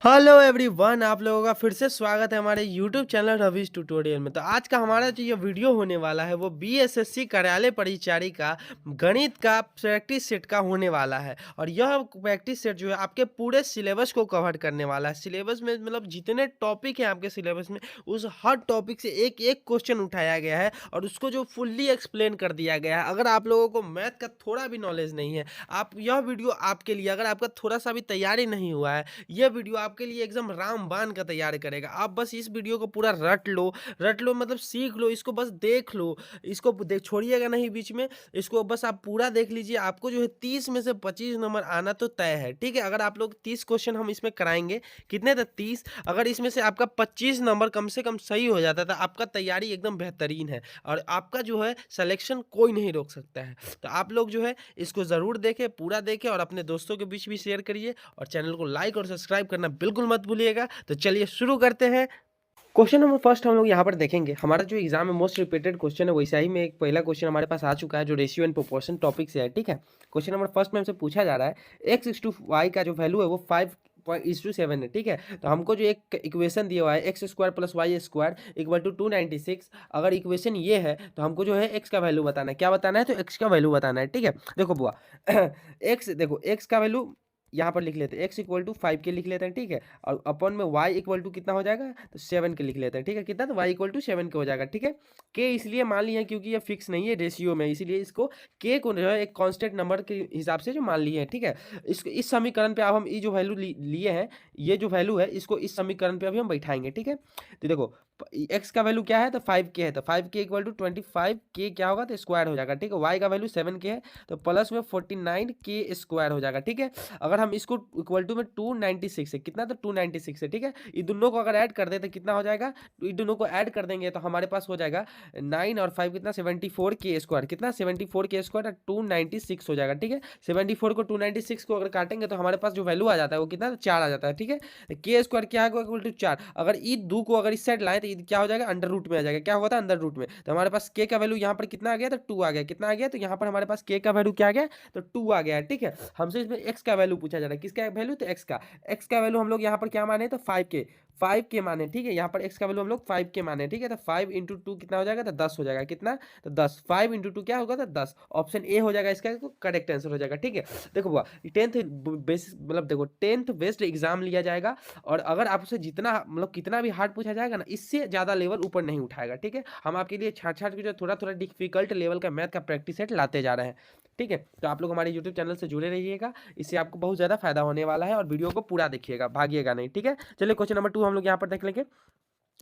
Hello everyone, आप लोगों का फिर से स्वागत है हमारे यूट्यूब चैनल रवीज ट्यूटोरियल में। तो आज का हमारा जो ये वीडियो होने वाला है वो बीएसएससी कार्यालय परिचारी का गणित का प्रैक्टिस सेट का होने वाला है। और यह प्रैक्टिस सेट जो है आपके पूरे सिलेबस को कवर करने वाला है। सिलेबस में मतलब जितने टॉपिक हैं आपके सिलेबस में, उस हर टॉपिक से एक एक क्वेश्चन उठाया गया है और उसको जो फुल्ली एक्सप्लेन कर दिया गया है। अगर आप लोगों को मैथ का थोड़ा भी नॉलेज नहीं है, आप यह वीडियो आपके लिए, अगर आपका थोड़ा सा भी तैयारी नहीं हुआ है, ये वीडियो आपके लिए एकदम रामबाण का तैयार करेगा। आप बस इस वीडियो को पूरा रट लो मतलब सीख लो, इसको बस देख लो, इसको देख छोड़िएगा नहीं बीच में। इसको बस आप पूरा देख लीजिए, आपको जो है 30 में से 25 नंबर आना तो तय है, ठीक है। अगर आप लोग 30 क्वेश्चन हम इसमें कराएंगे, कितने तक 30, अगर इसमें से आपका 25 नंबर कम से कम सही हो जाता था, आपका तैयारी एकदम बेहतरीन है और आपका जो है सिलेक्शन कोई नहीं रोक सकता है। तो आप लोग जो है इसको ज़रूर देखें, पूरा देखें और अपने दोस्तों के बीच भी शेयर करिए और चैनल को लाइक और सब्सक्राइब करना बिल्कुल मत भूलिएगा। तो चलिए शुरू करते हैं। क्वेश्चन नंबर फर्स्ट हम लोग यहाँ पर देखेंगे। हमारा जो एग्जाम में मोस्ट रिपीटेड क्वेश्चन है वैसा ही में एक पहला क्वेश्चन हमारे पास आ चुका है जो रेशियो एंड प्रोपोर्शन टॉपिक से है, ठीक है। क्वेश्चन नंबर फर्स्ट में हमसे पूछा जा रहा है x/y का जो वैल्यू है वो 5:7 है, ठीक है। तो हमको जो एक इक्वेशन दिया हुआ है x² + y² = 296। अगर इक्वेशन ये है तो हमको जो है x का वैल्यू बताना है। क्या बताना है? तो x का वैल्यू बताना है, ठीक है। देखो बुआ x का वैल्यू यहाँ पर लिख लेते हैं, x = 5 के लिख लेते हैं, ठीक है। और अपॉन में y = कितना हो जाएगा? तो 7 के लिख लेते हैं, ठीक है। कितना? तो y = 7 के हो जाएगा, ठीक है। k इसलिए मान लिया क्योंकि ये फिक्स नहीं है, रेशियो में, इसीलिए इसको k को जो है एक कांस्टेंट नंबर के हिसाब से जो मान लिए हैं, ठीक है। इस समीकरण पे अब हम ये जो वैल्यू लिए हैं, ये जो वैल्यू है इसको इस समीकरण पे अभी हम बैठाएंगे, ठीक है। तो देखो x का वैल्यू क्या है? तो 5k है, तो 5k = 25k क्या होगा? तो स्क्वायर हो जाएगा, ठीक है। y का वैल्यू 7k है तो प्लस में 49k² हो जाएगा, ठीक है। अगर हम इसको इक्वल टू में 296 है, कितना? तो 296 है, ठीक है। ये दोनों को अगर ऐड कर दे तो कितना हो जाएगा? तो ये दोनों को ऐड कर देंगे तो हमारे पास हो जाएगा 9 और 5 कितना? 74k², कितना? 74k² और 296 हो जाएगा, ठीक है। 74 को 296 को अगर काटेंगे तो हमारे पास जो वैल्यू आ जाता है वो कितना? 4 आ जाता है, ठीक है। k² क्या है? Equal to 4। अगर ई दो को अगर इस साइड लाए तो ये क्या हो जाएगा? अंडर रूट में आ जाएगा। क्या होगा था? अंडर रूट में। तो हमारे पास k का वैल्यू यहाँ पर कितना आ गया? तो 2 आ गया। कितना आ गया? तो यहाँ पर हमारे पास k का वैल्यू क्या आ गया? तो 2 आ गया है, ठीक है। हमसे इसमें x का वैल्यू पूछा जा रहा है। किसका वैल्यू? तो x का वैल्यू हम लोग यहाँ पर क्या माने? तो 5k माने, ठीक है। यहाँ पर x का वैल्यू हम लोग 5k माने, ठीक है। तो 5 × 2 कितना हो जाएगा? तो 10 हो जाएगा। कितना? तो 10। 5 × 2 क्या होगा? तो 10। ऑप्शन ए हो जाएगा इसका करेक्ट आंसर हो जाएगा, ठीक है। देखो बुआ, 10th बेसिस मतलब देखो 10th बेस्ड एग्जाम लिया जाएगा और अगर आपसे जितना मतलब कितना भी हार्ड पूछा जाएगा ना, इससे ज़्यादा लेवल ऊपर नहीं उठाएगा, ठीक है। हम आपके लिए छाट छाट के जो थोड़ा थोड़ा डिफिकल्ट लेवल का मैथ का प्रैक्टिस सेट लाते जा रहे हैं, ठीक है। तो आप लोग हमारे यूट्यूब चैनल से जुड़े रहिएगा, इससे आपको बहुत ज़्यादा फायदा होने वाला है और वीडियो को पूरा देखिएगा, भागिएगा नहीं, ठीक है। चलिए क्वेश्चन नंबर 2 हम लोग यहाँ पर देख लेंगे।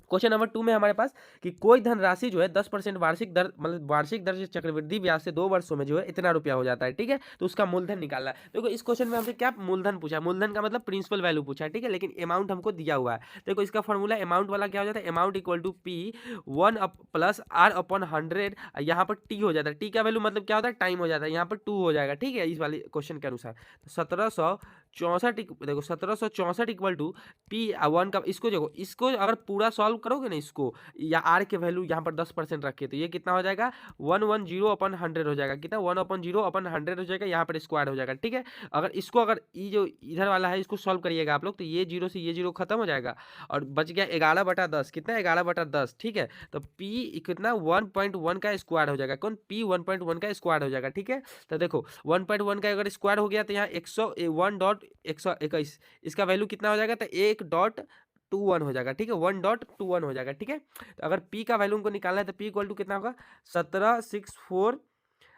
क्वेश्चन नंबर 2 में हमारे पास कि कोई धनराशि जो है 10% वार्षिक दर मतलब वार्षिक दर से चक्रवृद्धि ब्याज से 2 वर्षों में जो है इतना रुपया हो जाता है, ठीक है। तो उसका मूलधन निकालना है। देखो इस क्वेश्चन में हमसे क्या मूलधन पूछा है? मूलधन का मतलब प्रिंसिपल वैल्यू पूछा है, ठीक है, लेकिन अमाउंट हमको दिया हुआ है। देखो इसका फॉर्मूला अमाउंट वाला क्या हो जाता है? Amount = P 1 + R/100। यहाँ पर टी हो जाता है। टी का वैल्यू मतलब क्या होता है? टाइम हो जाता है। यहाँ पर 2 हो जाएगा, ठीक है, इस वाले क्वेश्चन के अनुसार। 1764 देखो 1764 = P1 का, इसको देखो, इसको अगर पूरा सॉल्व करोगे ना, इसको या आर के वैल्यू यहाँ पर 10% रखे तो ये कितना हो जाएगा? 110/100 हो जाएगा। कितना? 1/100/100 हो जाएगा। यहाँ पर स्क्वायर हो जाएगा, ठीक है। अगर इसको अगर ये जो इधर वाला है इसको सॉल्व करिएगा आप लोग तो ये जीरो से ये जीरो खत्म हो जाएगा और बच गया 11/10। कितना? 11/10, ठीक है। तो पी कितना? 1.1 का स्क्वायर हो जाएगा। कौन? P 1.1 का स्क्वायर हो जाएगा, ठीक है। तो देखो 1.1 का अगर स्क्वायर हो गया तो यहाँ 101.121, इसका वैल्यू कितना हो जाएगा? तो 1.21 हो जाएगा, ठीक है। 1.21 हो जाएगा, ठीक है। तो अगर p का वैल्यू उनको निकालना है तो p = कितना होगा? 1764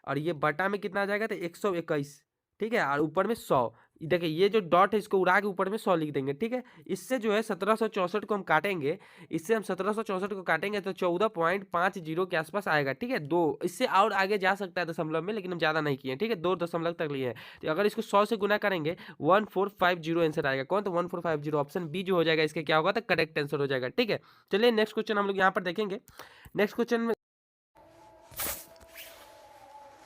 और ये बटा में कितना आ जाएगा? तो 121, ठीक है। और ऊपर में 100। देखिए ये जो डॉट है इसको उड़ा के ऊपर में 100 लिख देंगे, ठीक है। इससे जो है 1764 को हम काटेंगे, इससे हम 1764 को काटेंगे तो 14.50 के आसपास आएगा, ठीक है। दो इससे और आगे जा सकता है दशमलव में, लेकिन हम ज़्यादा नहीं किए, ठीक है। 2 दशमलव तक लिए हैं। तो अगर इसको 100 से गुना करेंगे 1450 आंसर आएगा। कौन? तो 1450। ऑप्शन बी जो हो जाएगा इसके क्या होगा? तो करेक्ट आंसर हो जाएगा, ठीक है। चलिए नेक्स्ट क्वेश्चन हम लोग यहाँ पर देखेंगे। नेक्स्ट क्वेश्चन में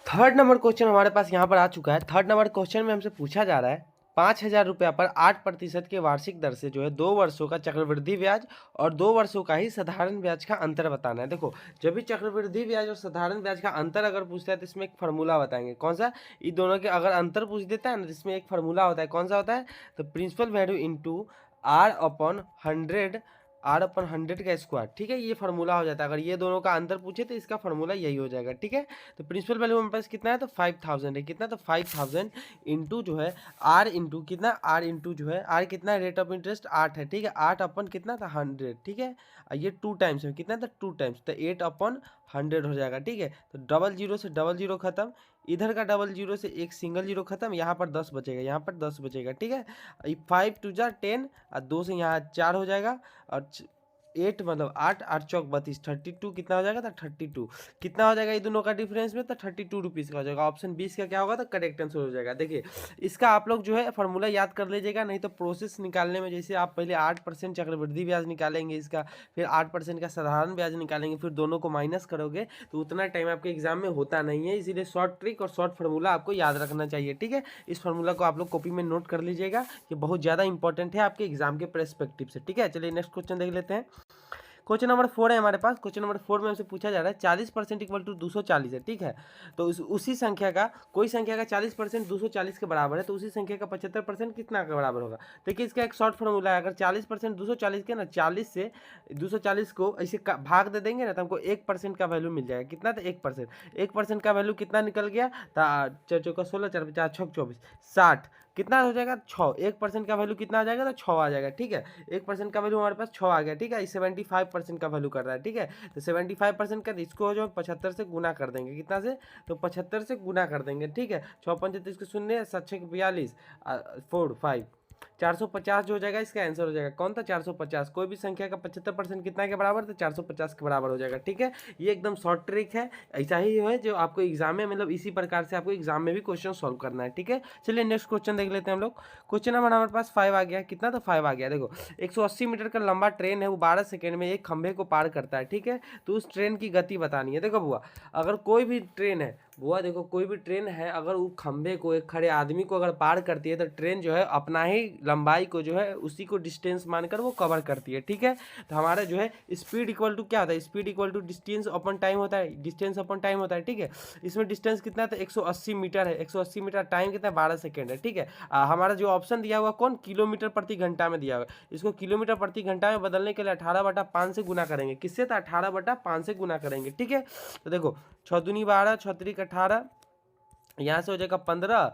थर्ड नंबर क्वेश्चन हमारे पास यहाँ पर आ चुका है। थर्ड नंबर क्वेश्चन में हमसे पूछा जा रहा है 5,000 रुपया पर 8% के वार्षिक दर से जो है 2 वर्षों का चक्रवृद्धि ब्याज और 2 वर्षों का ही साधारण ब्याज का अंतर बताना है। देखो जब भी चक्रवृद्धि ब्याज और साधारण ब्याज का अंतर अगर पूछता है तो इसमें एक फार्मूला बताएंगे। कौन सा? इन दोनों के अगर अंतर पूछ देता है ना तो इसमें एक फार्मूला होता है। कौन सा होता है? तो प्रिंसिपल वैल्यू इंटू r/100 का स्क्वायर, ठीक है। ये फार्मूला हो जाता है। अगर ये दोनों का अंतर पूछे तो इसका फार्मूला यही हो जाएगा, ठीक है। तो प्रिंसिपल वैल्यू हमारे पास कितना है, तो 5000 है। कितना, तो 5000 इंटू जो है r इंटू कितना, r इंटू जो है r कितना, रेट ऑफ इंटरेस्ट 8 है, ठीक है। 8 कितना था 100, ठीक है। ये 2 टाइम्स है, कितना था 2 टाइम्स, तो 8/100 हो जाएगा, ठीक है। तो डबल जीरो से डबल जीरो खत्म, इधर का डबल जीरो से एक सिंगल जीरो खत्म, यहाँ पर 10 बचेगा, यहाँ पर 10 बचेगा, ठीक है। 5 2 जा 10 और 2 से यहाँ 4 हो जाएगा, और 8 मतलब 8 8 चौक 32, 32 कितना हो जाएगा, तो 32 कितना हो जाएगा ये दोनों का डिफरेंस में, तो 32 रुपीज़ का हो जाएगा। ऑप्शन 20 का क्या होगा, तो करेक्ट आंसर हो जाएगा। देखिए इसका आप लोग जो है फार्मूला याद कर लीजिएगा, नहीं तो प्रोसेस निकालने में जैसे आप पहले 8% चक्रवृद्धि ब्याज निकालेंगे इसका, फिर 8% का साधारण ब्याज निकालेंगे, फिर दोनों को माइनस करोगे तो उतना टाइम आपके एग्जाम में होता नहीं है। इसीलिए शॉर्ट ट्रिक और शॉर्ट फार्मूला आपको याद रखना चाहिए, ठीक है। इस फार्मूला को आप लोग कॉपी में नोट कर लीजिएगा, ये बहुत ज़्यादा इंपॉर्टेंट है आपके एग्जाम के पर्सपेक्टिव से, ठीक है। चलिए नेक्स्ट क्वेश्चन देख लेते हैं। क्वेश्चन नंबर 4 है हमारे पास। क्वेश्चन नंबर 4 में हमसे पूछा जा रहा है 40% इक्वल टू 240 है, ठीक है। तो उसी संख्या का, कोई संख्या का 40% 240 के बराबर है, तो उसी संख्या का 75% कितना के बराबर होगा। देखिए इसका एक शॉर्ट फॉर्मूला है। अगर 40% 240 के ना, 40 से 240 को ऐसे भाग दे देंगे ना, तो हमको 1% का वैल्यू मिल जाएगा। कितना, तो 1%। 1% का वैल्यू कितना निकल गया, 4 चौका 16, 4 5 6 24 60, कितना हो जाएगा 6। 1% का वैल्यू कितना आ जाएगा, तो 6 आ जाएगा, ठीक है। 1% का वैल्यू हमारे पास 6 आ गया, ठीक है। 75% का वैल्यू कर रहा है, ठीक है। तो 75% का, इसको जो 75 से गुना कर देंगे, कितना से, तो 75 से गुना कर देंगे, ठीक है। 6 पंचे 30 के 0, 7 6 42, 4 5 450 जो हो जाएगा इसका आंसर हो जाएगा। कौन था, 450। कोई भी संख्या का 75% कितना के बराबर, तो 450 के बराबर हो जाएगा, ठीक है। ये एकदम शॉर्ट ट्रिक है, ऐसा ही है जो आपको एग्जाम में, मतलब इसी प्रकार से आपको एग्जाम में भी क्वेश्चन सॉल्व करना है, ठीक है। चलिए नेक्स्ट क्वेश्चन देख लेते हैं हम लोग। क्वेश्चन नंबर हमारे पास 5 आ गया। कितना, तो 5 आ गया। देखो 180 मीटर का लंबा ट्रेन है, वो 12 सेकेंड में एक खंभे को पार करता है, ठीक है। तो उस ट्रेन की गति बतानी है। देखो बुआ, अगर कोई भी ट्रेन है, बुआ देखो कोई भी ट्रेन है, अगर वो खंभे को, एक खड़े आदमी को अगर पार करती है, तो ट्रेन जो है अपना ही लंबाई को जो है उसी को डिस्टेंस मानकर वो कवर करती है, ठीक है। तो हमारा जो है स्पीड इक्वल टू क्या होता है, स्पीड इक्वल टू डिस्टेंस अपन टाइम होता है, डिस्टेंस अपन टाइम होता है, ठीक है। इसमें डिस्टेंस कितना है, तो 180 मीटर है। 180 मीटर, टाइम कितना है, 12 सेकेंड है, ठीक है। हमारा जो ऑप्शन दिया हुआ कौन, किलोमीटर प्रति घंटा में दिया हुआ। इसको किलोमीटर प्रति घंटा में बदलने के लिए 18/5 से गुना करेंगे। किससे, तो 18/5 से गुना करेंगे, ठीक है। तो देखो 6 दूनी 12, 6 त्रिक 18, यहाँ से हो जाएगा 15,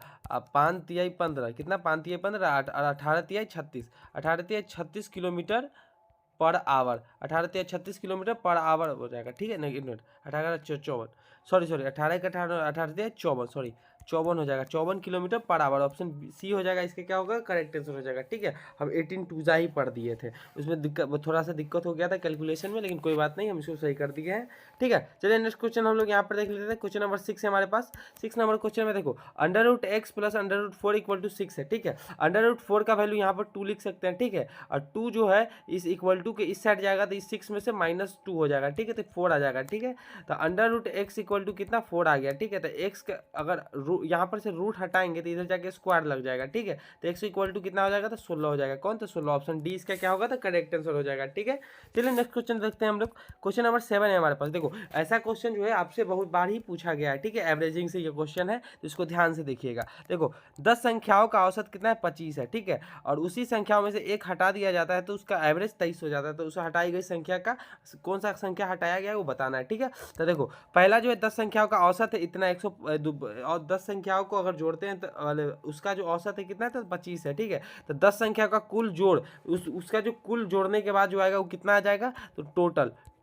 5 तिहाई 15, कितना, 5 तिहाई 15, 18 तिहाई 36, 18 तिहाई 36 किलोमीटर पर आवर, 18 तिहाई 36 किलोमीटर पर आवर हो जाएगा, ठीक है। नहीं एक मिनट, 18 54, सॉरी 18 का 18, 18 तिहाई 54, सॉरी 54 हो जाएगा, 54 kilometre per hour. Option C हो जाएगा, इसका क्या होगा, करेक्ट आंसर हो जाएगा, ठीक है। हम 18 टूजा ही पढ़ दिए थे, उसमें दिक्कत, थोड़ा सा दिक्कत हो गया था कैलकुलेशन में, लेकिन कोई बात नहीं, हम इसको सही कर दिए हैं, ठीक है। चलिए नेक्स्ट क्वेश्चन हम लोग यहाँ पर देख लेते हैं। क्वेश्चन नंबर 6 है हमारे पास। 6 नंबर क्वेश्चन में देखो, √x प्लस √4 इक्वल टू 6 है, ठीक है। √4 का वैल्यू यहाँ पर 2 लिख सकते हैं, ठीक है। और 2 जो है इस इक्वल टू के इस साइड जाएगा, तो इस 6 में से -2 हो जाएगा, ठीक है। तो 4 आ जाएगा, ठीक है। तो √x इक्वल टू कितना, 4 आ गया, ठीक है। तो x का अगर यहाँ पर से रूट हटाएंगे तो इधर जाके स्क्वायर लग जाएगा, ठीक है। तो x इक्वल टू कितना हो जाएगा, तो 16 हो जाएगा। कौन, तो 16। ऑप्शन डी इसका क्या होगा, तो करेक्ट आंसर हो जाएगा, ठीक है। चलिए नेक्स्ट क्वेश्चन देखते हैं हम लोग। क्वेश्चन नंबर 7 है हमारे पास। देखो ऐसा क्वेश्चन जो है आपसे बहुत बार ही पूछा गया है, ठीक है। एवरेजिंग से ये क्वेश्चन है, तो इसको ध्यान से देखिएगा। देखो 10 संख्याओं का औसत कितना है, 25 है, ठीक है। और उसी संख्याओं में से एक हटा दिया जाता है, तो उसका एवरेज 23 हो जाता है। तो उसे हटाई गई संख्या का कौन सा संख्या हटाया गया है वो बताना है, ठीक है। तो देखो पहला जो है 10 संख्याओं का औसत है इतना 100, और 10 संख्याओं को अगर जोड़ते हैं तो उसका जो औसत है कितना है, तो 25 है, ठीक है। तो 10 संख्या का कुल जोड़, उसका जो कुल जोड़ने के बाद जो आएगा वो कितना आ जाएगा, तो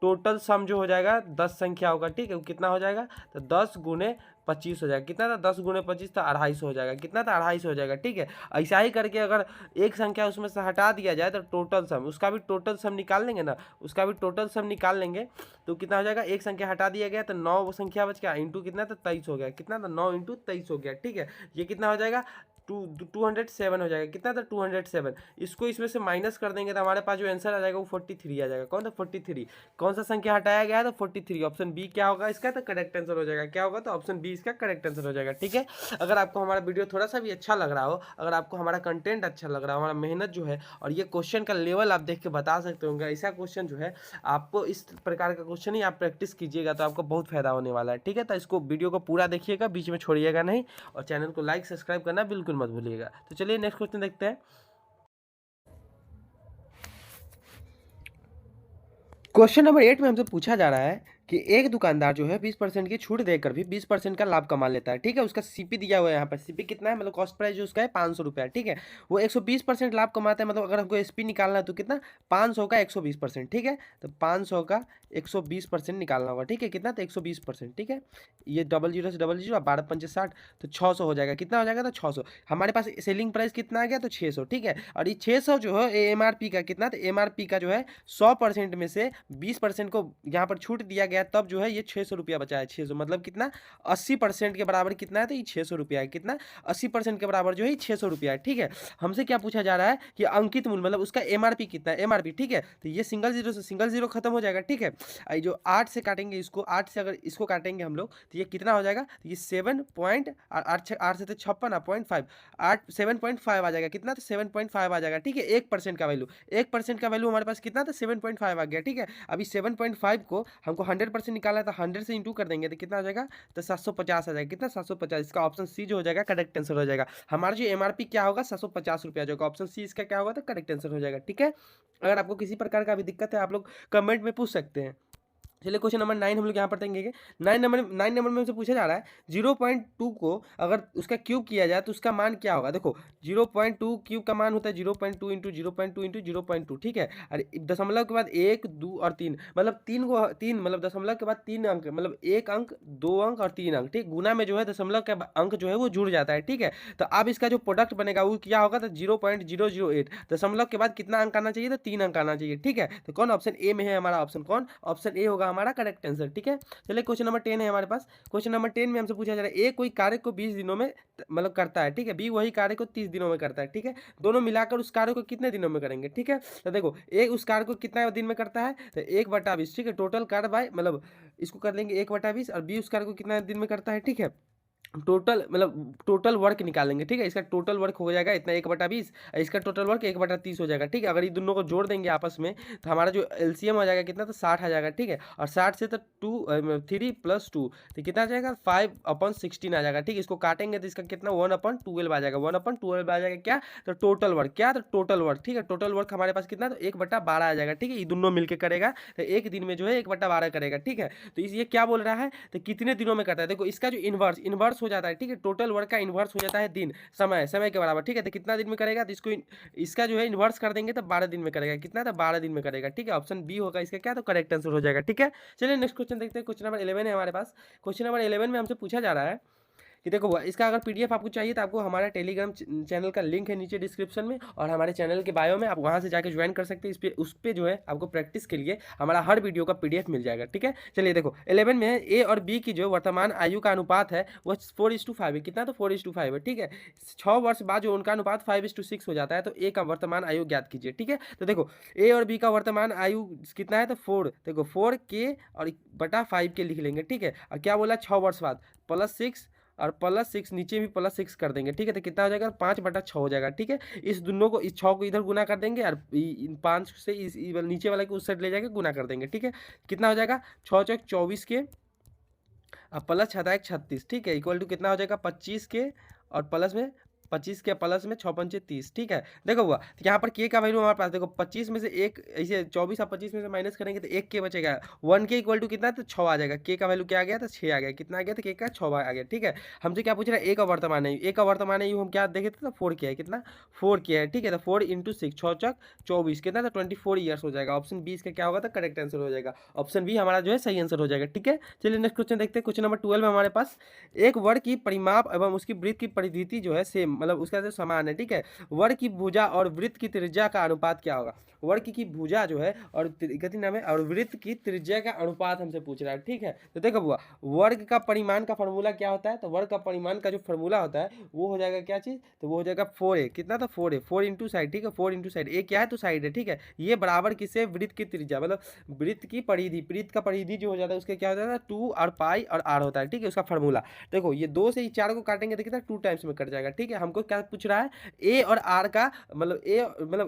टोटल सम जो हो जाएगा 10 संख्याओं का, ठीक है, वो कितना हो जाएगा, तो 10 गुने 25 हो जाएगा। कितना था, 10 गुने 25 तो 250 हो जाएगा। कितना था, 250 हो जाएगा, ठीक है। ऐसा ही करके अगर एक संख्या उसमें से हटा दिया जाए तो टोटल सम, उसका भी टोटल सम निकाल लेंगे ना, उसका भी टोटल सम निकाल लेंगे तो कितना हो जाएगा, एक संख्या हटा दिया गया तो 9 संख्या बच गया, इंटू कितना, तो 23 हो गया। कितना था, 9 इंटू 23 हो गया, ठीक है। ये कितना हो जाएगा, 207 हो जाएगा। कितना था, 207। इसको इसमें से माइनस कर देंगे तो हमारे पास जो आंसर आ जाएगा वो 43 आ जाएगा। कौन था, 43। कौन सा संख्या हटाया गया है, तो 43। ऑप्शन बी क्या होगा इसका, तो करेक्ट आंसर हो जाएगा। क्या होगा, तो ऑप्शन बी इसका करेक्ट आंसर हो जाएगा, ठीक है। अगर आपको हमारा वीडियो थोड़ा सा भी अच्छा लग रहा हो, अगर आपको हमारा कंटेंट अच्छा लग रहा हो, हमारा मेहनत जो है और ये क्वेश्चन का लेवल आप देख के बता सकते होंगे, ऐसा क्वेश्चन जो है आपको इस प्रकार का क्वेश्चन ही आप प्रैक्टिस कीजिएगा तो आपको बहुत फायदा होने वाला है, ठीक है। तो इसको वीडियो को पूरा देखिएगा, बीच में छोड़िएगा नहीं, और चैनल को लाइक सब्सक्राइब करना बिल्कुल मत भूलिएगा। तो चलिए नेक्स्ट क्वेश्चन देखते हैं। क्वेश्चन नंबर 8 में हमसे पूछा जा रहा है कि एक दुकानदार जो है 20% की छूट देकर भी 20% का लाभ कमा लेता है। ठीक है, उसका सीपी दिया हुआ है यहाँ पर। सीपी कितना है, मतलब कॉस्ट प्राइस जो उसका है 500 रुपया। ठीक है, वो 120% लाभ कमाता है, मतलब अगर हमको एसपी निकालना है तो कितना, 500 का 120%। ठीक है, तो 500 का 120% निकालना होगा। ठीक है, कितना, तो 120%। ठीक है, ये डबल जीरो से डबल जीरो, 12 पंचे 60, तो 600 हो जाएगा। कितना हो जाएगा, तो 600। हमारे पास सेलिंग प्राइस कितना आ गया, तो 600। ठीक है, और ये 600 जो है एमआरपी का कितना, तो एमआरपी का जो है 100% में से 20% को यहाँ पर छूट दिया गया, तब जो है ये 600 रुपया बचा है। 600 मतलब कितना, 80% के बराबर कितना है, तो ये 600 रुपया है। कितना, 80% के बराबर जो है 600 रुपया है। ठीक है, हमसे क्या पूछा जा रहा है कि अंकित मूल्य मतलब उसका एमआरपी कितना है, एमआरपी। ठीक है, तो ये सिंगल जीरो से सिंगल जीरो खत्म हो जाएगा। ठीक है, जो 8 से काटेंगे इसको, 8 से अगर इसको काटेंगे हम लोग, तो ये कितना हो जाएगा, तो ये 7 से तो 56 .5 8 7.5 आ जाएगा। कितना, तो 7.5 आ जाएगा। ठीक है, 1% का वैल्यू, 1% का वैल्यू हमारे पास कितना था, 7.5 आ गया। ठीक है, अभी 7.5 को हमको 100% निकालना है, तो 100 से इंटू कर देंगे तो कितना हो जाएगा, तो 750 आ जाएगा। कितना, 750। इसका ऑप्शन सी जो हो जाएगा करेक्ट आंसर हो जाएगा। हमारा जो एमआरपी क्या होगा, 750 रुपया जो होगा। ऑप्शन सी इसका क्या होगा, तो करेक्ट आंसर हो जाएगा। ठीक है, अगर आपको किसी प्रकार का भी दिक्कत है आप लोग कमेंट में पूछ सकते हैं। चलिए क्वेश्चन नंबर 9 हम लोग यहाँ पर देंगे। 9 नंबर में हमसे पूछा जा रहा है 0.2 को अगर उसका क्यूब किया जाए तो उसका मान क्या होगा। देखो 0.2 क्यूब का मान होता है 0.2 इंटू 0.2 इंटू 0.2। ठीक है, और दशमलव के बाद 1 2 और 3, मतलब 3 मतलब दशमलव के बाद 3 अंक, मतलब 1 अंक 2 अंक और 3 अंक। ठीक, गुना में जो है दशमलव का अंक जो है वो जुड़ जाता है। ठीक है, तो अब इसका जो प्रोडक्ट बनेगा वो क्या होगा, तो 0.008। दशमलव के बाद कितना अंक आना चाहिए, तो 3 अंक आना चाहिए। ठीक है, तो कौन ऑप्शन ए में है हमारा, ऑप्शन कौन, ऑप्शन ए होगा हमारा करेक्ट आंसर। ठीक है, चलिए क्वेश्चन नंबर 10 है हमारे पास। क्वेश्चन नंबर 10 में हमसे पूछा जा रहा है ए कोई कार्य को 20 दिनों में मतलब करता है। ठीक है, बी वही कार्य को 30 दिनों में करता है। ठीक है, दोनों मिलाकर उस कार्य को कितने दिनों में करेंगे। ठीक है, तो देखो ए उस कार्य को कितना दिन में करता है, तो 1/20। ठीक है, टोटल कार्य बाय मतलब इसको कर लेंगे 1/20, और बी उस कार्य को कितना दिन में करता है। ठीक है, टोटल मतलब टोटल वर्क निकालेंगे। ठीक है, इसका टोटल वर्क हो जाएगा इतना 1/20, इसका टोटल वर्क 1/30 हो जाएगा। ठीक है, अगर ये दोनों को जोड़ देंगे आपस में तो हमारा जो एलसीएम हो जाएगा कितना, तो 60 आ जाएगा। ठीक है, और 60 से तो 3 + 2 तो कितना आ जाएगा, 5/16 आ जाएगा। ठीक है, इसको काटेंगे तो इसका कितना 1/12 आ जाएगा। 1/12 आ जाएगा क्या, तो टोटल वर्क। क्या, तो टोटल वर्क। ठीक है, टोटल वर्क हमारे पास कितना, तो 1/12 आ जाएगा। ठीक है, ये दोनों मिलकर करेगा तो एक दिन में जो है 1/12 करेगा। ठीक है, तो ये क्या बोल रहा है, तो कितने दिनों में करता है। देखो इसका जो इनवर्स हो जाता है। ठीक है, टोटल वर्क का इन्वर्स हो जाता है दिन, समय के बराबर। ठीक है, तो कितना दिन में करेगा, तो इसको इसका जो है इन्वर्स कर देंगे तो 12 दिन में करेगा। कितना, तो 12 दिन में करेगा। ठीक है, ऑप्शन बी होगा इसका क्या, तो करेक्ट आंसर हो जाएगा। ठीक है, चलिए नेक्स्ट क्वेश्चन देखते हैं। क्वेश्चन नंबर 11 है हमारे पास। क्वेश्चन नंबर 11 में हमसे पूछा जा रहा है कि देखो इसका अगर पीडीएफ आपको चाहिए तो आपको हमारा टेलीग्राम चैनल का लिंक है नीचे डिस्क्रिप्शन में, और हमारे चैनल के बायो में आप वहां से जाकर ज्वाइन कर सकते हैं। इस पे उस पे जो है आपको प्रैक्टिस के लिए हमारा हर वीडियो का पीडीएफ मिल जाएगा। ठीक है, चलिए देखो 11 में है ए और बी की जो वर्तमान आयु का अनुपात है वो 4:5 है। कितना, तो 4:5 है। ठीक है, 6 वर्ष बाद जो उनका अनुपात 5:6 हो जाता है, तो ए का वर्तमान आयु ज्ञात कीजिए। ठीक है, तो देखो ए और बी का वर्तमान आयु कितना है, तो 4। देखो 4 के और बटा 5 के लिख लेंगे। ठीक है, और क्या बोला, 6 वर्ष बाद +6 और +6 नीचे भी +6 कर देंगे। ठीक है, तो कितना हो जाएगा, 5/6 हो जाएगा। ठीक है, इस दोनों को, इस 6 को इधर गुना कर देंगे और 5 से इस नीचे वाले को उस साइड ले जाके गुना कर देंगे। ठीक है, कितना हो जाएगा, 6 चौक 24 के और प्लस 6 36। ठीक है, इक्वल टू कितना हो जाएगा, 25 के और प्लस में 25 के प्लस में 6 पंचे 30। ठीक है, देखो हुआ, तो यहाँ पर के का वैल्यू हमारे पास देखो 25 में से एक, ऐसे 24 और 25 में से माइनस करेंगे तो 1 के बचेगा। 1 के इक्वल टू कितना, तो 6 आ जाएगा। के का वैल्यू क्या आ गया, तो 6 आ गया। कितना आ गया, तो के का 6 आ गया। ठीक है, हमसे क्या पूछ रहा है, ए का वर्तमान आयु। ए का वर्तमान आयु हम क्या देखे थे, तो 4 के है। कितना, 4 के है। ठीक है, तो 4 × 6 6 चौक 24 कितना, तो 24 ईयर्स हो जाएगा। ऑप्शन बी इसका क्या होगा, तो करेक्ट आंसर हो जाएगा। ऑप्शन बी हमारा जो है सही आंसर हो जाएगा। ठीक है, चलिए नेक्स्ट क्वेश्चन देखते हैं। क्वेश्चन नंबर 12 में हमारे पास एक वर्ग की परिमाप एवं उसकी वृत्त की परिधि जो है सेम, मतलब उसका जो समान है। ठीक है, वर्ग की भुजा और वृत्त की त्रिज्या का अनुपात क्या होगा। वर्ग की भुजा जो है और गति नाम है और वृत्त की त्रिज्या का अनुपात हमसे पूछ रहा है। ठीक है, तो देखो बुआ, वर्ग का परिमाण का फॉर्मूला क्या होता है, तो वर्ग का परिमाण का जो फॉर्मूला होता है वो हो जाएगा क्या चीज, तो वो हो जाएगा 4a। कितना, तो 4a, 4 इंटू साइड। ठीक है, 4 इंटू साइड, ए क्या है, तो साइड है। ठीक है, ये बराबर किसे, वृत्त की त्रिज्या मतलब वृत्त की परिधि, वृत्त का परिधि जो हो जाता है उसके क्या हो जाता है, 2 और पाई और r होता है। ठीक है, उसका फॉर्मूला देखो, ये 2 से 4 को काटेंगे तो कितना 2 टाइम्स में कट जाएगा। ठीक है, हमको क्या पूछ रहा है, ए और आर का मतलब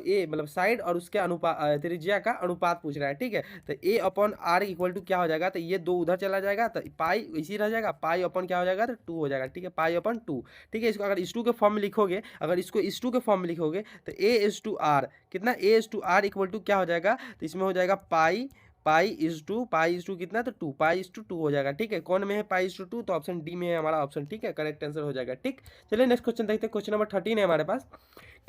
ए मतलब साइड और उसके अनुपात त्रिज्या का अनुपात पूछ रहा है। ठीक है, तो a/r इक्वल टू क्या हो जाएगा, तो ये 2 उधर चला जाएगा तो पाई इसी रह जाएगा, पाई अपन क्या हो जाएगा, तो 2 हो जाएगा। ठीक है, पाई/2। ठीक है, इसको अगर इस 2 के फॉर्म में लिखोगे, अगर इसको इस 2 के फॉर्म में लिखोगे तो a/r कितना, a/r इक्वल टू क्या हो जाएगा, तो इसमें हो जाएगा पाई पाई इज टू कितना, तो 2 पाई/2 हो जाएगा। ठीक है, कौन में है पाई/2, तो ऑप्शन डी में है हमारा ऑप्शन। ठीक है, करेक्ट आंसर हो जाएगा। ठीक, चलिए नेक्स्ट क्वेश्चन देखते हैं। क्वेश्चन नंबर 13 है हमारे पास।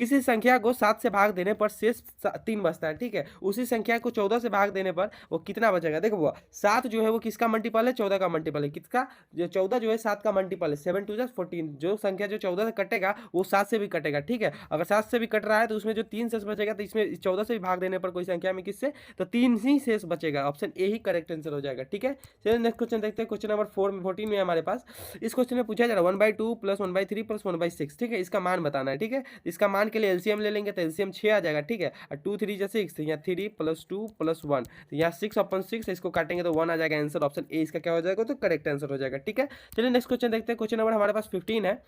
किसी संख्या को 7 से भाग देने पर शेष 3 बचता है। ठीक है, उसी संख्या को 14 से भाग देने पर वो कितना बचेगा। देखो वो 7 जो है वो किसका मल्टीपल है, 14 का मल्टीपल है। किसका, जो 14 जो है 7 का मल्टीपल है, 7 2 14। जो संख्या जो 14 से कटेगा वो 7 से भी कटेगा। ठीक है, अगर 7 से भी कट रहा है तो उसमें जो 3 शेष बचेगा, तो इसमें 14 से भी भाग देने पर कोई संख्या में किससे, तो 3 ही शेष बचेगा। Option A he correct answer हो जाएगा। ठीक है, चलिए नेक्स्ट क्वेश्चन देखते हैं। क्वेश्चन नंबर 14 में हमारे पास। इस क्वेश्चन में पूछा जा रहा है 1/2 + 1/3 + 1/6। ठीक है, इसका मान बताना है। ठीक है, इसका मान के लिए एलसीएम ले लेंगे, तो एलसीएम 6 आ जाएगा। ठीक है, और 2 3 6, तो यहाँ 3 + 2 + 1, तो यहाँ 6/6, इसको काटेंगे तो 1 आ जाएगा आंसर। ऑप्शन ए इसका क्या हो जाएगा, तो करेक्ट आंसर हो जाएगा। ठीक है, चलिए नेक्स्ट क्वेश्चन देखते हैं। क्वेश्चन नंबर हमारे पास 15 है।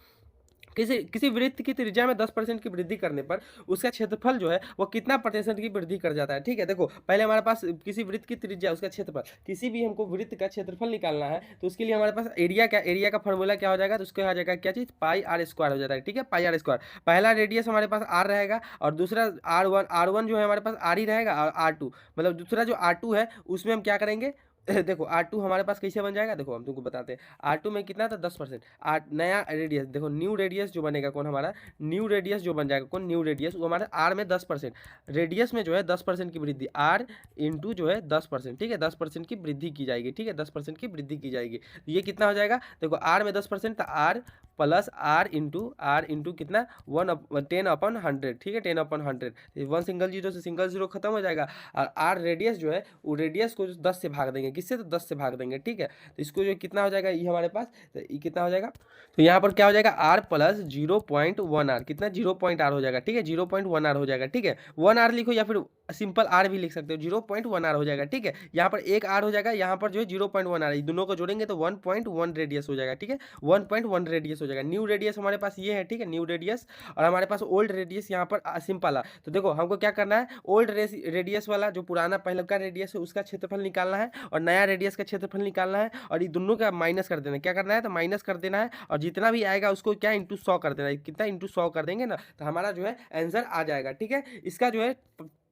किसी किसी वृत्त की त्रिज्या में 10% की वृद्धि करने पर उसका क्षेत्रफल जो है वो कितना प्रतिशत की वृद्धि कर जाता है। ठीक है, देखो पहले हमारे पास किसी वृत्त की त्रिज्या, उसका क्षेत्रफल, किसी भी हमको वृत्त का क्षेत्रफल निकालना है, तो उसके लिए हमारे पास एरिया का फॉर्मूला क्या हो जाएगा, तो उसके आ जाएगा क्या चीज़, πr² हो जाता है। ठीक है, πr²। पहला रेडियस हमारे पास r रहेगा और दूसरा r1 जो है हमारे पास r ही रहेगा, और r2 मतलब दूसरा जो r2 है उसमें हम क्या करेंगे देखो R2 हमारे पास कैसे बन जाएगा, देखो हम तुमको बताते हैं। R2 में कितना था, 10%। नया रेडियस, देखो न्यू रेडियस जो बनेगा कौन, हमारा न्यू रेडियस जो बन जाएगा कौन, न्यू रेडियस, वो हमारा R में 10%, रेडियस में जो है 10% की वृद्धि, R इंटू जो है 10%। ठीक है, 10% की वृद्धि की जाएगी। ठीक है, 10% की वृद्धि की जाएगी। तो ये कितना हो जाएगा, देखो R में 10%, तो R प्लस R इंटू कितना 10/100। ठीक है, 10/100, 1 सिंगल जीरो से सिंगल जीरो खत्म हो जाएगा। और R रेडियस जो है वो रेडियस को 10 से भाग देंगे, किससे, तो 10 से भाग देंगे। ठीक है, तो इसको जो कितना हो जाएगा, ये हमारे पास, तो ये कितना हो जाएगा, तो यहाँ पर क्या हो जाएगा, R प्लस 0.1R, कितना 0.R हो जाएगा। ठीक है, 0.1R हो जाएगा। ठीक है, 1R लिखो या फिर सिंपल R भी लिख सकते हो, 0.1R हो जाएगा। ठीक है, यहाँ पर एक R हो जाएगा, यहाँ पर जो है 0.1R, दोनों को जोड़ेंगे तो 1.1 रेडियस हो जाएगा। ठीक है, 1.1 रेडियस हो जाएगा। न्यू रेडियस हमारे पास ये है। ठीक है, न्यू रेडियस, और हमारे पास ओल्ड रेडियस यहाँ पर सिंपल है। तो देखो हमको क्या करना है, ओल्ड रेडियस वाला जो पुराना पहले का रेडियस है उसका क्षेत्रफल निकालना है, और नया रेडियस का क्षेत्रफल निकालना है, और ये दोनों का माइनस कर देना है। क्या करना है, तो माइनस कर देना है, और जितना भी आएगा उसको क्या इंटू 100 कर देना है। कितना इंटू 100 कर देंगे ना, तो हमारा जो है आंसर आ जाएगा। ठीक है, इसका जो है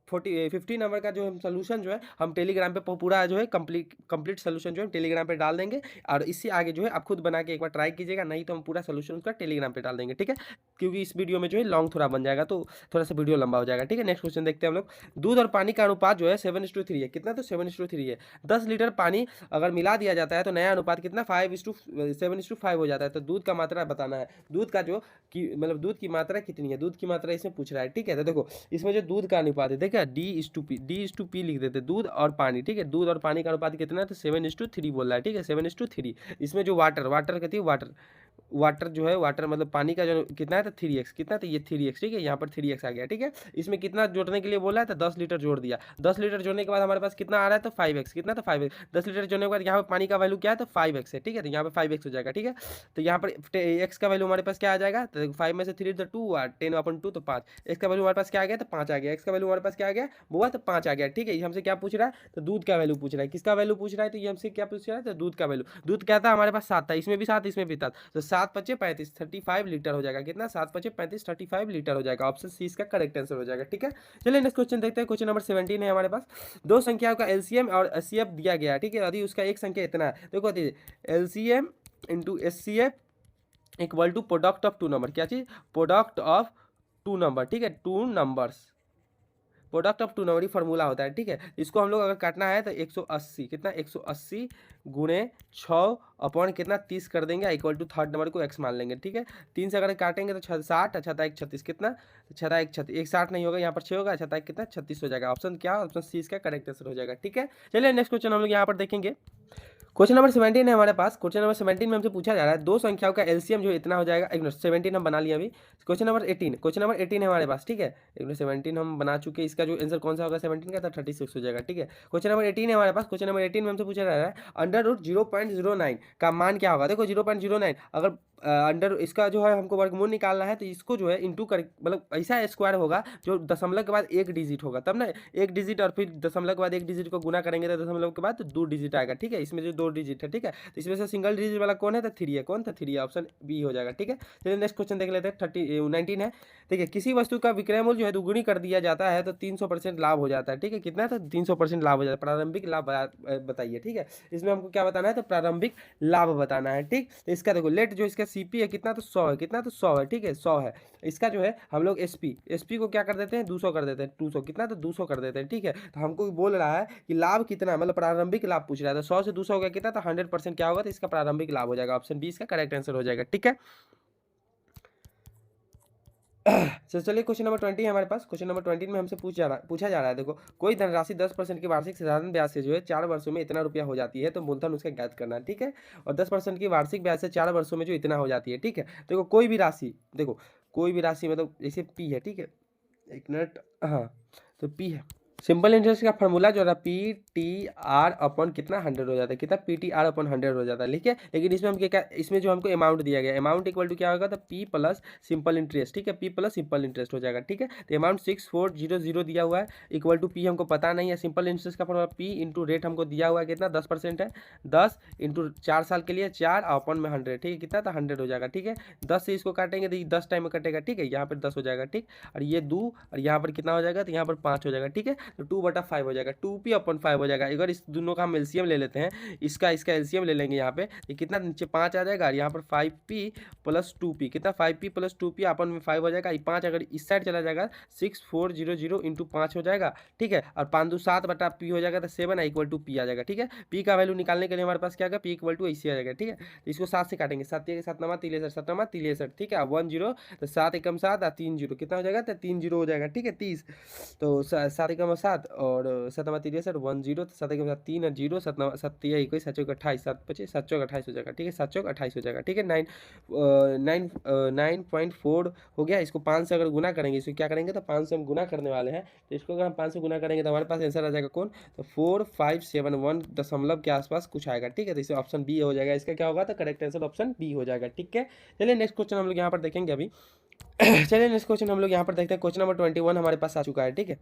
50 नंबर का जो हम सोल्यूशन जो है हम टेलीग्राम पे पूरा जो है कंप्लीट सोल्यूशन जो है टेलीग्राम पे डाल देंगे, और इससे आगे जो है आप खुद बना के एक बार ट्राई कीजिएगा, नहीं तो हम पूरा सोल्यूशन उसका टेलीग्राम पे डाल देंगे। ठीक है, क्योंकि इस वीडियो में जो है लॉन्ग थोड़ा बन जाएगा, तो थोड़ा सा वीडियो लंबा हो जाएगा। ठीक है, नेक्स्ट क्वेश्चन देखते हैं हम लोग। दूध और पानी का अनुपात जो है 7:3 है। कितना, तो 7:3 है। 10 लीटर पानी अगर मिला दिया जाता है तो नया अनुपात कितना 7:5 हो जाता है। तो दूध का मात्रा बताना है, दूध का जो मतलब दूध की मात्रा कितनी है, दूध की मात्रा इसमें पूछ रहा है। ठीक है, तो देखो इसमें जो दूध का अनुपात है, देखा D/P लिख देते, दूध और पानी। ठीक है, दूध और पानी का अनुपात कितना है, तो 7:3 बोल रहा है। ठीक है, 7:3। इसमें जो वाटर कहती है, वाटर जो है, वाटर मतलब पानी का जो कितना है, तो 3x, कितना, तो ये 3x। ठीक है, यहाँ पर 3x आ गया। ठीक है, इसमें कितना जोड़ने के लिए बोला है, तो 10 लीटर जोड़ दिया। 10 लीटर जोड़ने के बाद हमारे पास कितना आ रहा है, तो 5x, कितना, तो 5x। 10 लीटर जोड़ने के बाद यहाँ पर पानी का वैल्यू क्या है, तो 5x है। ठीक है, तो यहाँ पर 5x हो जाएगा। ठीक है, तो यहाँ पर x का वैल्यू हमारे पास क्या आ जाएगा, तो 5 में से 3 तो 2 और 10/2 तो 5। x का वैल्यू हमारे पास क्या आ गया, तो 5 आ गया। x का वैल्यू हमारे पास क्या आ गया, वो तो 5 आ गया। ठीक है, ये हमसे क्या पूछ रहा है, तो दूध का वैल्यू पूछ रहा है। किसका वैल्यू पूछ रहा है, तो ये हमसे क्या पूछ रहा है, तो दूध का वैल्यू। दूध क्या था हमारे पास 7 था, इसमें भी 7, इसमें भी 7, तो 7 × 5 = 35, 35 लीटर हो जाएगा। कितना, 7 × 5 = 35, 35 लीटर हो जाएगा। ऑप्शन सी इसका करेक्ट आंसर हो जाएगा। ठीक है, चलिए नेक्स्ट क्वेश्चन देखते हैं। क्वेश्चन नंबर 17 है हमारे पास। दो संख्याओं का एलसीएम और एचसीएफ दिया गया है। ठीक है, यदि उसका एक संख्या इतना है, देखो LCM into HCF equal to product of 2 number, क्या चीज, प्रोडक्ट ऑफ 2 नंबर। ठीक है, 2 नंबर्स, प्रोडक्ट ऑफ 2 नंबर ही फॉर्मूला होता है। ठीक है, इसको हम लोग अगर काटना है तो 180, कितना 180 गुणे 6 अपॉन कितना 30 कर देंगे, इक्वल टू थर्ड नंबर को x मान लेंगे। ठीक है, 3 से अगर काटेंगे तो 60, अच्छा था 1 36, कितना 6 1 36, 1 60 नहीं होगा, यहाँ पर 6 होगा, अच्छा था कितना 36 हो जाएगा। ऑप्शन क्या, ऑप्शन सी इसका करेक्ट आंसर हो जाएगा। ठीक है, चलिए नेक्स्ट क्वेश्चन हम लोग यहाँ पर देखेंगे। क्वेश्चन नंबर 17 है हमारे पास। क्वेश्चन नंबर 17 में हमसे पूछा जा रहा है दो संख्याओं का एलसीएम जो इतना हो जाएगा। 17 हम बना लिया अभी। क्वेश्चन नंबर 18 है हमारे पास। ठीक है, 17 हम बना चुके, इसका जो आंसर कौन सा होगा 17 का, तो 36 हो जाएगा। ठीक है, क्वेश्चन नंबर 18 है हमारे पास। क्वेश्चन नंबर 18 में हमसे पूछा जा रहा है √0.09 का मान क्या होगा। देखो 0.09 अगर अंडर इसका जो है हमको वर्गमूल निकालना है, तो इसको जो है इंटू कर मतलब ऐसा स्क्वायर होगा जो दशमलव के बाद एक डिजिट होगा, तब ना एक डिजिट और फिर दशमलव के बाद एक डिजिट को गुना करेंगे तो दशमलव के बाद तो 2 डिजिट आएगा, ठीक है। इसमें जो 2 डिजिट है, ठीक है, तो इसमें से सिंगल डिजिट वाला कौन है, तो 3 है। कौन था, 3 है, ऑप्शन बी हो जाएगा, ठीक है। चलिए नेक्स्ट क्वेश्चन देख लेते हैं। 19 है, ठीक है। किसी वस्तु का विक्रय मूल्य जो है दुगुनी कर दिया जाता है तो 300% लाभ हो जाता है, ठीक है। कितना, तो 300% लाभ हो जाता है। प्रारंभिक लाभ बताइए, ठीक है। इसमें हमको क्या बताना है, तो प्रारंभिक लाभ बताना है, ठीक। तो इसका देखो लेट जो इसका सीपी है कितना, तो 100 है। कितना, तो 100 है, ठीक है, 100 है। इसका जो है हम लोग एसपी को क्या कर देते हैं, 200 कर देते हैं। 200 कितना, तो 200 कर देते हैं, ठीक है। तो हमको बोल रहा है कि लाभ कितना, मतलब प्रारंभिक लाभ पूछ रहा है, तो 100 से 200 हो गया कितना, तो 100% क्या होगा, तो इसका प्रारंभिक लाभ हो जाएगा। ऑप्शन बी इसका करेक्ट आंसर हो जाएगा, ठीक है। चलिए क्वेश्चन नंबर 20 है हमारे पास। क्वेश्चन नंबर 20 में हमसे पूछा जा रहा है, देखो कोई धनराशि 10% की वार्षिक साधारण ब्याज से जो है 4 वर्षों में इतना रुपया हो जाती है, तो मूलधन उसका ज्ञात करना है, ठीक है। और 10% की वार्षिक ब्याज से 4 वर्षों में जो इतना हो जाती है, ठीक है। देखो कोई भी राशि, देखो कोई भी राशि मतलब जैसे पी है, ठीक है, एक मिनट, हाँ, तो पी है। सिंपल इंटरेस्ट का फॉर्मूला जो है पी टी आर अपन कितना 100 हो जाता है, कितना पी टी आर अपन 100 हो जाता है, ठीक है। लेकिन इसमें हम क्या, इसमें जो हमको अमाउंट दिया गया, अमाउंट इक्वल टू क्या होगा, तो पी प्लस सिंपल इंटरेस्ट, ठीक है, पी प्लस सिंपल इंटरेस्ट हो जाएगा, ठीक है। तो अमाउंट 6400 दिया हुआ है, इक्वल टू पी हमको पता नहीं है। सिंपल इंटरेस्ट का फॉर्मूला पी इंटू रेट हमको दिया हुआ है कितना, 10% है। 10 इंटू 4 साल के लिए 4 अपन में 100, ठीक है, कितना, तो 100 हो जाएगा, ठीक है। 10 से इसको काटेंगे तो 10 टाइम में कटेगा, ठीक है, यहाँ पर 10 हो जाएगा, ठीक। और ये 2 और यहाँ पर कितना हो जाएगा, तो यहाँ पर 5 हो जाएगा, ठीक है। तो 2/5 हो जाएगा, 2p अपन 5 हो जाएगा। अगर इस दोनों का हम एलसीएम ले लेते हैं, इसका एलसीएम ले लेंगे यहाँ पे, ये कितना नीचे 5 आ जाएगा, और यहाँ पर 5p प्लस 2p कितना, 5p प्लस 2p अपन में 5 हो जाएगा। ये 5 अगर इस साइड चला जाएगा 6400 इंटू 5 हो जाएगा, ठीक है। और 5 2 7/p हो जाएगा, तो 7 इक्वल टू p आ जाएगा, ठीक है। p का वैल्यू निकालने के लिए हमारे पास क्या आएगा, p इक्वल टू ऐसे आ जाएगा, ठीक है। तो इसको 7 से काटेंगे, 7 के 7 नमा 63, ठीक है। 1 0 तो 7 एकम 7 और 3 0 कितना हो जाएगा, तो 3 0 हो जाएगा, ठीक है, 30। तो 7 एकम 7 और 7 63 1 0, तो 7 एकम 7 3 और 0 7 7 21 7 चौक 28 7 25 7 चौक 28 हो जाएगा, ठीक है, 7 चौक 28 हो जाएगा, ठीक है। 9.4 हो गया। इसको 5 से अगर गुना करेंगे, इसको क्या करेंगे, तो 5 से हम गुना करने वाले हैं, तो इसको अगर हम 5 से गुना करेंगे तो हमारे पास आंसर आ जाएगा कौन, तो 4571 दशमलव के आसपास कुछ आएगा, ठीक है। तो इसे ऑप्शन बी हो जाएगा, इसका क्या होगा, तो करेक्ट आंसर ऑप्शन बी हो जाएगा, ठीक है। चलिए नेक्स्ट क्वेश्चन हम लोग यहाँ पर देखेंगे अभी। चलिए नेक्स्ट क्वेश्चन हम लोग यहाँ पर देखते हैं। क्वेश्चन नंबर 21 हमारे पास आ चुका है, ठीक है।